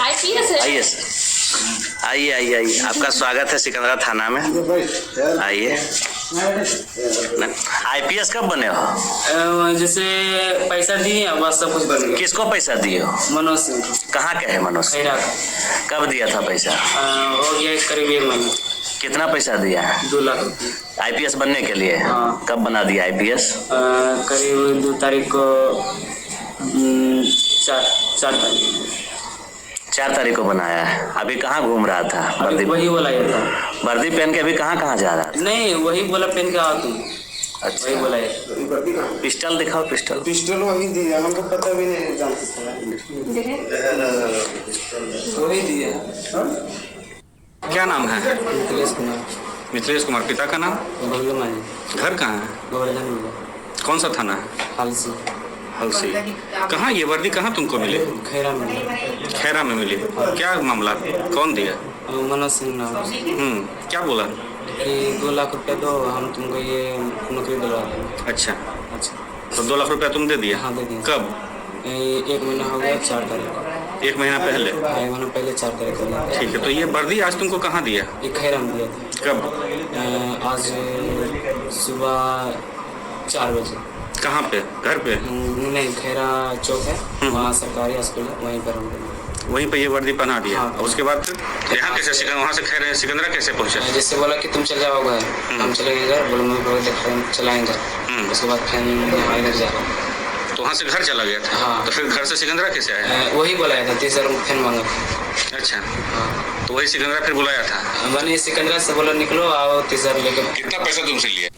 IPS है। आइए sir, आइए आइए आइए, आपका स्वागत है सिकंदरा थाना में। आइए। आईपीएस कब बने हो? जैसे पैसा दिए बस सब कुछ बन गया। किसको पैसा दिए हो? मनोज सिंह को। कहाँ के है मनोज सिंह? खैरा का। कब दिया था पैसा? हो गया करीब 1 महीना। कितना पैसा दिया है? 2 लाख रुपये। आईपीएस बनने के लिए? हाँ। कब बना दिया आईपीएस? करीब 2 तारीख को 4 तारीख 4 तारीख को बनाया है। अभी कहाँ घूम रहा था? अभी वही बोला ये था। वर्दी पहन के अभी कहाँ जा रहा था? नहीं वही बोला पहन के आओ तुम। अच्छा वही बोला ये। पिस्टल दिखाओ, पिस्टल। पिस्टल वही दिया, हमको पता भी नहीं जानते वही दिया। क्या नाम है? मिथिलेश कुमार। मिथिलेश कुमार। पिता का नाम? भव्य मानी। घर कहाँ है? गोवर्धन मिला। कौन सा थाना है? हालसी। हलसी। कहाँ ये वर्दी कहाँ तुमको मिली? खैरा मिला। खैरा में मिली। क्या मामला? कौन दिया? मनोज सिंह नाम। क्या बोला? कि 2 लाख रुपया दो, हम तुमको ये नौकरी दिलवा देंगे। अच्छा, अच्छा। तो 2 लाख रुपया तुम दे दिया? हाँ दे दिया। कब? 1 महीना हो गया, 4 तारीख को। 1 महीना पहले? 1 महीना पहले 4 तारीख को दिया। ठीक है, तो ये वर्दी आज तुमको कहाँ दिया? ये खैरा में दिया था। कब? आज सुबह 4 बजे। कहाँ पे? घर पे? नहीं, खैरा चौक है वहाँ, सरकारी स्कूल है, वहीं पर हम वहीं पे ये वर्दी पहना दिया। हाँ। और उसके बाद फिर यहाँ कैसे वहाँ से खैर सिकंदरा कैसे पहुँचे? जैसे बोला कि तुम चल जाओ घर, हम चलेंगे घर, बोलो मैं बोले चलाएंगे। उसके बाद फिर यहाँ इधर जा रहा हूँ। तो वहाँ से घर चला गया था? हाँ। तो फिर घर से सिकंदरा कैसे आया? वही बुलाया था, 30,000 फिर मांगा। अच्छा, हाँ। तो वही सिकंदरा फिर बुलाया था? मैंने सिकंदरा से बोला निकलो आओ, 30,000 लेके। कितना पैसा तुमसे लिया?